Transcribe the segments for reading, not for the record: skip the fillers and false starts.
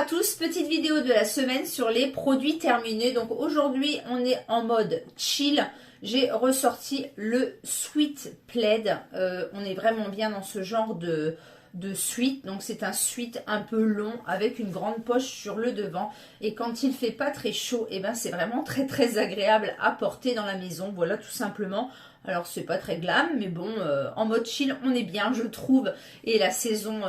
tous, petite vidéo de la semaine sur les produits terminés. Donc aujourd'hui on est en mode chill. J'ai ressorti le Sweet Plaid. On est vraiment bien dans ce genre de sweat. Donc c'est un sweat un peu long avec une grande poche sur le devant. Et quand il fait pas très chaud, et ben c'est vraiment très agréable à porter dans la maison. Voilà tout simplement. Alors c'est pas très glam, mais bon, en mode chill, on est bien, je trouve. Et la saison,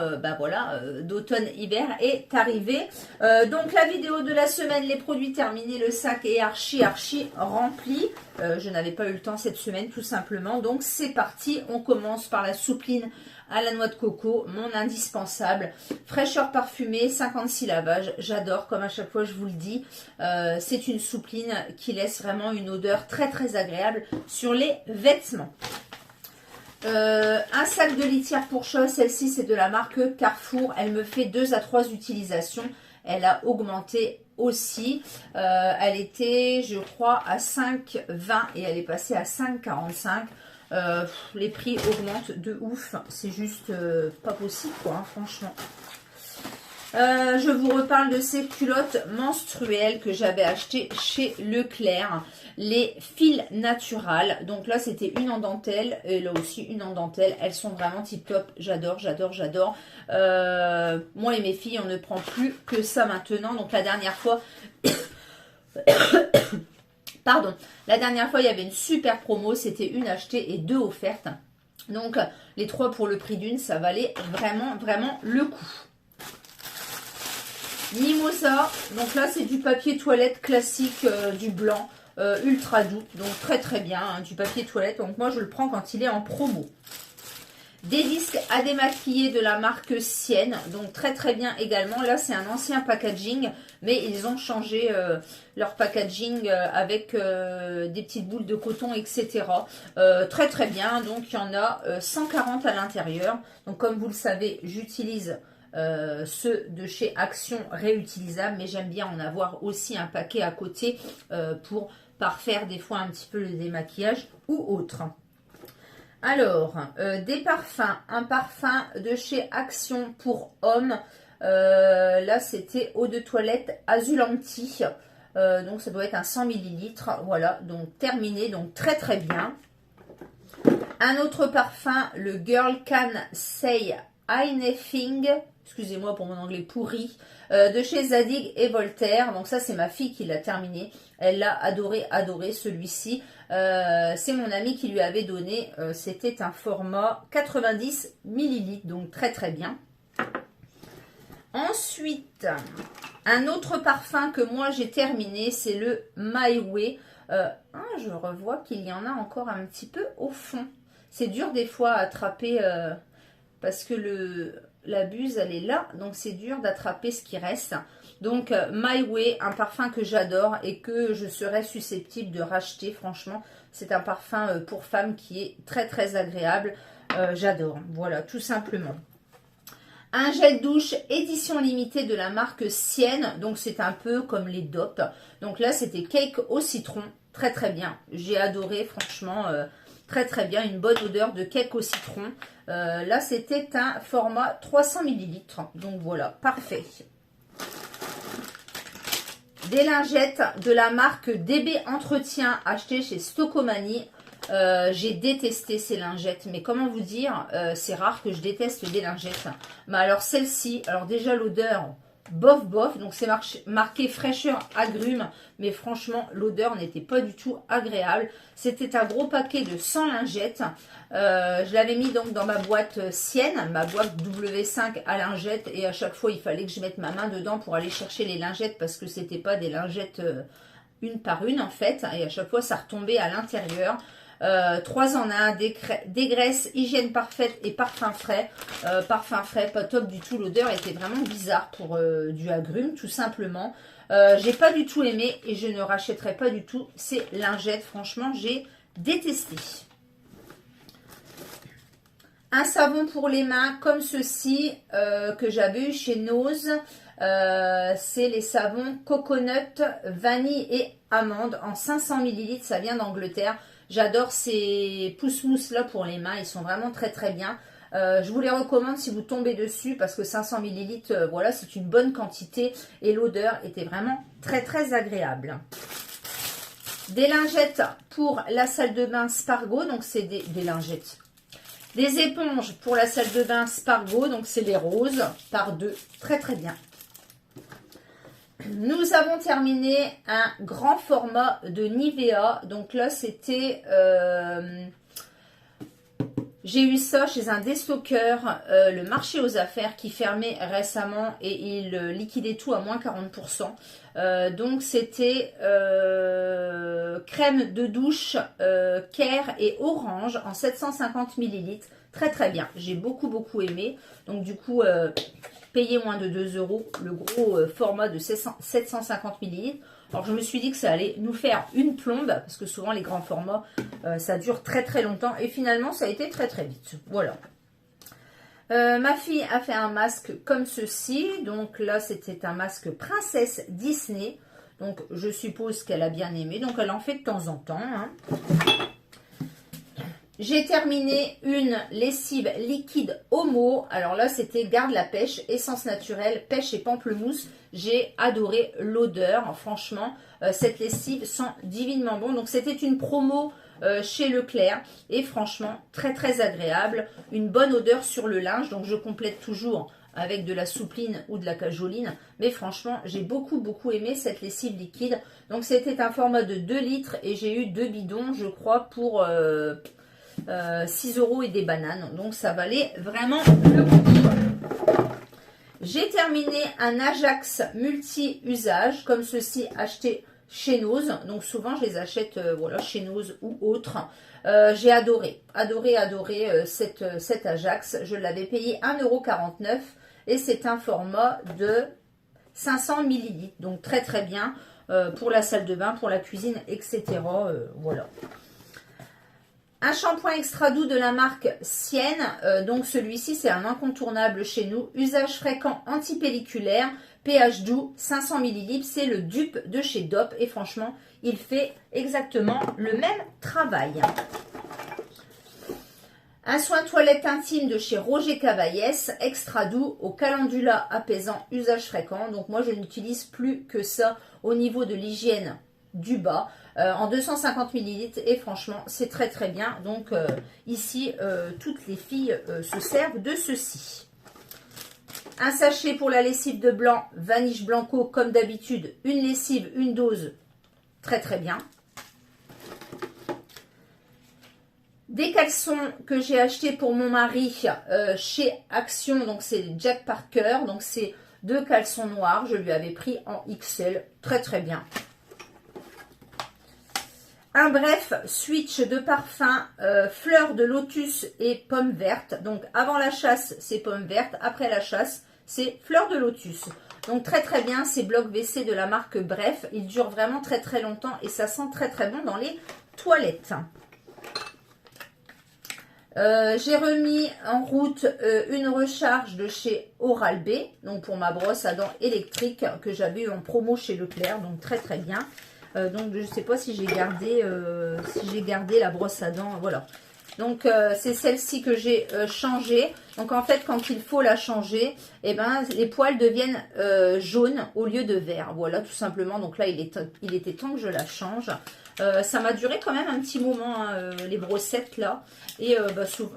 d'automne-hiver est arrivée. Donc la vidéo de la semaine, les produits terminés, le sac est archi rempli. Je n'avais pas eu le temps cette semaine, tout simplement. Donc c'est parti, on commence par la soupline à la noix de coco, mon indispensable. Fraîcheur parfumée, 56 lavages. J'adore, comme à chaque fois je vous le dis. C'est une soupline qui laisse vraiment une odeur très agréable sur les vêtements. Un sac de litière pour chat. Celle-ci c'est de la marque Carrefour. Elle me fait 2 à 3 utilisations. Elle a augmenté aussi. Elle était, je crois, à 5,20 et elle est passée à 5,45. Les prix augmentent de ouf, c'est juste pas possible quoi, hein, franchement. Je vous reparle de ces culottes menstruelles que j'avais achetées chez Leclerc, les fils naturales. Donc là c'était une en dentelle et là aussi une en dentelle. Elles sont vraiment tip top, j'adore. Moi et mes filles on ne prend plus que ça maintenant. Donc la dernière fois pardon, la dernière fois il y avait une super promo, c'était une achetée et 2 offertes. Donc les 3 pour le prix d'une, ça valait vraiment le coup. Mimosa, donc là c'est du papier toilette classique, du blanc, ultra doux, donc très bien, hein, du papier toilette. Donc moi je le prends quand il est en promo. Des disques à démaquiller de la marque Sienne, donc très bien également. Là c'est un ancien packaging, mais ils ont changé leur packaging avec des petites boules de coton, etc. Très bien, donc il y en a 140 à l'intérieur. Donc comme vous le savez, j'utilise ceux de chez Action réutilisables, mais j'aime bien en avoir aussi un paquet à côté pour parfaire des fois un petit peu le démaquillage ou autre. Alors, des parfums, un parfum de chez Action pour hommes, là c'était eau de toilette Azulanti, donc ça doit être un 100 ml, voilà, donc terminé, donc très bien. Un autre parfum, le Girl Can Say Anything, excusez-moi pour mon anglais pourri, de chez Zadig et Voltaire. Donc ça c'est ma fille qui l'a terminé, elle l'a adoré celui-ci. C'est mon ami qui lui avait donné, c'était un format 90 ml, donc très bien. Ensuite, un autre parfum que moi j'ai terminé, c'est le My Way. Je revois qu'il y en a encore un petit peu au fond. C'est dur des fois à attraper parce que la buse elle est là, donc c'est dur d'attraper ce qui reste. Donc My Way, un parfum que j'adore et que je serais susceptible de racheter. Franchement c'est un parfum pour femmes qui est très agréable, j'adore, voilà tout simplement. Un gel douche édition limitée de la marque Sienne, donc c'est un peu comme les DOP. Donc là c'était cake au citron, très bien, j'ai adoré franchement, très bien, une bonne odeur de cake au citron. Là c'était un format 300 ml, donc voilà, parfait. Des lingettes de la marque DB Entretien achetées chez Stocomanie. J'ai détesté ces lingettes, mais comment vous dire, c'est rare que je déteste des lingettes. Mais alors celle-ci, alors déjà l'odeur, bof, donc c'est marqué fraîcheur agrumes, mais franchement l'odeur n'était pas du tout agréable. C'était un gros paquet de 100 lingettes. Je l'avais mis donc dans ma boîte Sienne, ma boîte W5 à lingettes, et à chaque fois il fallait que je mette ma main dedans pour aller chercher les lingettes parce que c'était pas des lingettes une par une en fait, et à chaque fois ça retombait à l'intérieur. 3 en 1, dégraisse, hygiène parfaite et parfum frais. Parfum frais, pas top du tout. L'odeur était vraiment bizarre pour du agrume, tout simplement. J'ai pas du tout aimé et je ne rachèterai pas du tout ces lingettes. Franchement, j'ai détesté. Un savon pour les mains comme ceci que j'avais eu chez Nose. C'est les savons coconut, vanille et amande en 500 ml. Ça vient d'Angleterre. J'adore ces pousse-mousse là pour les mains, ils sont vraiment très bien. Je vous les recommande si vous tombez dessus parce que 500 ml, voilà, c'est une bonne quantité et l'odeur était vraiment très très agréable. Des lingettes pour la salle de bain Spargo, donc c'est des lingettes. Des éponges pour la salle de bain Spargo, donc c'est les roses par 2, très très bien. Nous avons terminé un grand format de Nivea, donc là c'était... j'ai eu ça chez un déstockeur, le marché aux affaires qui fermait récemment et il liquidait tout à moins 40%. Donc c'était crème de douche Care et orange en 750 ml. Très très bien, j'ai beaucoup aimé. Donc du coup, payé moins de 2 €, le gros format de 750 ml. Alors je me suis dit que ça allait nous faire une plombe, parce que souvent les grands formats, ça dure très très longtemps. Et finalement, ça a été très très vite. Voilà. Ma fille a fait un masque comme ceci. Donc là, c'était un masque princesse Disney. Donc je suppose qu'elle a bien aimé. Donc elle en fait de temps en temps. Hein. J'ai terminé une lessive liquide Omo. Alors là, c'était Garde la pêche, essence naturelle, pêche et pamplemousse. J'ai adoré l'odeur. Franchement, cette lessive sent divinement bon. Donc, c'était une promo chez Leclerc. Et franchement, très très agréable. Une bonne odeur sur le linge. Donc, je complète toujours avec de la soupline ou de la cajoline. Mais franchement, j'ai beaucoup aimé cette lessive liquide. Donc, c'était un format de 2 litres. Et j'ai eu 2 bidons, je crois, pour... 6 € et des bananes, donc ça valait vraiment le coup. J'ai terminé un Ajax multi-usage comme ceci acheté chez Nose, donc souvent je les achète voilà, chez Nose ou autre. J'ai adoré cet Ajax. Je l'avais payé 1,49 € et c'est un format de 500 ml, donc très très bien pour la salle de bain, pour la cuisine, etc. Voilà. Un shampoing extra doux de la marque Sienne. Donc celui-ci, c'est un incontournable chez nous. Usage fréquent antipelliculaire, pH doux, 500 ml. C'est le dupe de chez DOP. Et franchement, il fait exactement le même travail. Un soin toilette intime de chez Roger Cavaillès, extra doux, au calendula apaisant, usage fréquent. Donc moi, je n'utilise plus que ça au niveau de l'hygiène du bas. En 250 ml et franchement c'est très très bien. Donc ici toutes les filles se servent de ceci. Un sachet pour la lessive de blanc Vanish Blanco comme d'habitude, une lessive, une dose, très très bien. Des caleçons que j'ai acheté pour mon mari chez Action, donc c'est Jack Parker, donc c'est 2 caleçons noirs, je lui avais pris en XL, très très bien. Un bref switch de parfum fleur de lotus et pomme verte. Donc avant la chasse, c'est pomme verte. Après la chasse, c'est fleur de lotus. Donc très très bien, c'est bloc WC de la marque Bref. Il dure vraiment très très longtemps et ça sent très très bon dans les toilettes. J'ai remis en route une recharge de chez Oral-B. Donc pour ma brosse à dents électrique que j'avais eu en promo chez Leclerc. Donc très très bien. Donc je ne sais pas si j'ai gardé la brosse à dents, voilà. Donc c'est celle-ci que j'ai changée. Donc en fait quand il faut la changer, eh ben, les poils deviennent jaunes au lieu de vert. Voilà tout simplement. Donc là il était temps que je la change. Ça m'a duré quand même un petit moment hein, les brossettes là. Et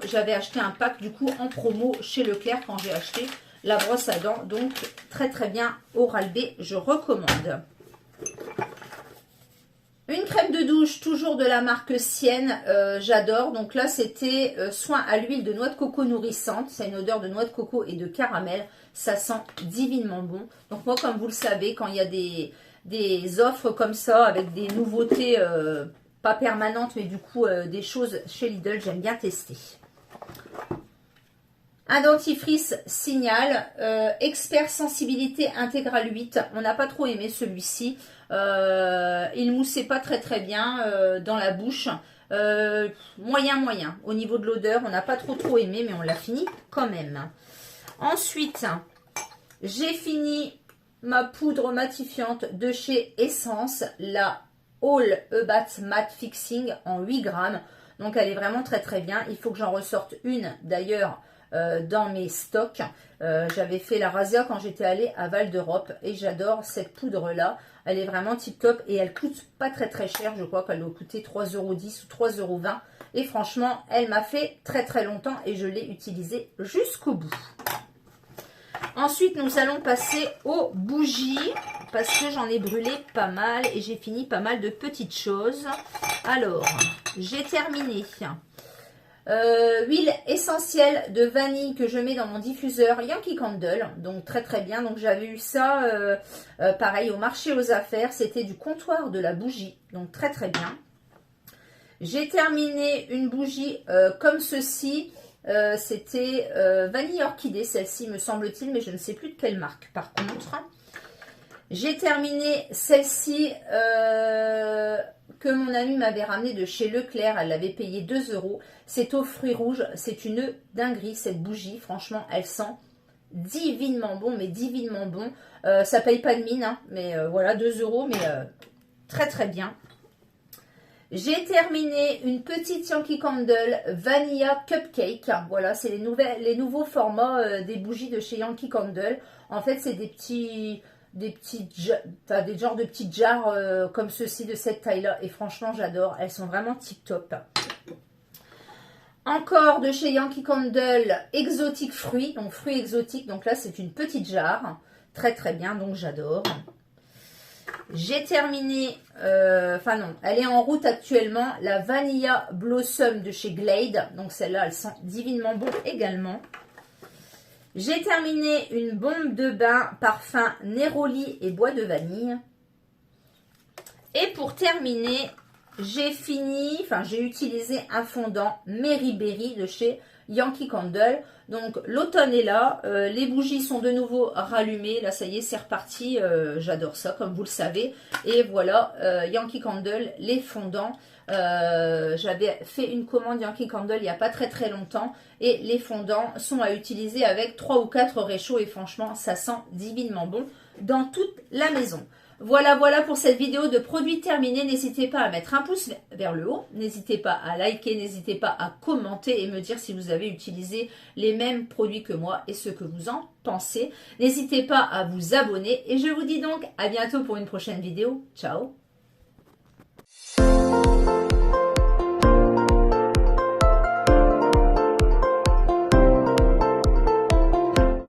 j'avais acheté un pack du coup en promo chez Leclerc quand j'ai acheté la brosse à dents. Donc très très bien Oral-B, je recommande. Une crème de douche, toujours de la marque Sienne, j'adore. Donc là, c'était soin à l'huile de noix de coco nourrissante. C'est une odeur de noix de coco et de caramel. Ça sent divinement bon. Donc moi, comme vous le savez, quand il y a des offres comme ça, avec des nouveautés, pas permanentes, mais du coup, des choses chez Lidl, j'aime bien tester. Un dentifrice Signal, expert sensibilité intégrale 8. On n'a pas trop aimé celui-ci. Il moussait pas très très bien dans la bouche. Moyen. Au niveau de l'odeur, on n'a pas trop aimé, mais on l'a fini quand même. Ensuite, j'ai fini ma poudre matifiante de chez Essence, la All About Matte Fixing en 8 grammes. Donc elle est vraiment très très bien. Il faut que j'en ressorte une d'ailleurs dans mes stocks. J'avais fait la razzia quand j'étais allée à Val d'Europe et j'adore cette poudre là. Elle est vraiment tip top et elle coûte pas très cher. Je crois qu'elle doit coûter 3,10 € ou 3,20 €. Et franchement, elle m'a fait très longtemps et je l'ai utilisée jusqu'au bout. Ensuite, nous allons passer aux bougies parce que j'en ai brûlé pas mal et j'ai fini pas mal de petites choses. Alors, j'ai terminé. Huile essentielle de vanille que je mets dans mon diffuseur Yankee Candle, donc très bien. Donc j'avais eu ça pareil au marché aux affaires, c'était du comptoir de la bougie, donc très bien. J'ai terminé une bougie comme ceci, c'était vanille orchidée, celle-ci me semble-t-il, mais je ne sais plus de quelle marque par contre. J'ai terminé celle-ci que mon amie m'avait ramenée de chez Leclerc. Elle l'avait payé 2 €. C'est aux fruits rouges. C'est une dinguerie cette bougie. Franchement, elle sent divinement bon, mais divinement bon. Ça paye pas de mine, hein, mais voilà, 2 €, mais très bien. J'ai terminé une petite Yankee Candle Vanilla Cupcake. Voilà, c'est les nouveaux formats des bougies de chez Yankee Candle. En fait, c'est des genres de petites jarres comme ceci de cette taille là et franchement j'adore, elles sont vraiment tip top. Encore de chez Yankee Candle exotique fruits, donc fruits exotiques, donc là c'est une petite jarre, très bien, donc j'adore. J'ai terminé, enfin non, elle est en route actuellement, la Vanilla Blossom de chez Glade, donc celle-là elle sent divinement bon également. J'ai terminé une bombe de bain parfum Neroli et bois de vanille. Et pour terminer, j'ai utilisé un fondant Mary Berry de chez Yankee Candle. Donc l'automne est là, les bougies sont de nouveau rallumées. Là ça y est, c'est reparti, j'adore ça comme vous le savez. Et voilà, Yankee Candle, les fondants. J'avais fait une commande Yankee Candle il n'y a pas très longtemps et les fondants sont à utiliser avec 3 ou 4 réchauds et franchement ça sent divinement bon dans toute la maison. Voilà pour cette vidéo de produits terminés. N'hésitez pas à mettre un pouce vers le haut, n'hésitez pas à liker, n'hésitez pas à commenter et me dire si vous avez utilisé les mêmes produits que moi et ce que vous en pensez. N'hésitez pas à vous abonner et je vous dis donc à bientôt pour une prochaine vidéo. Ciao.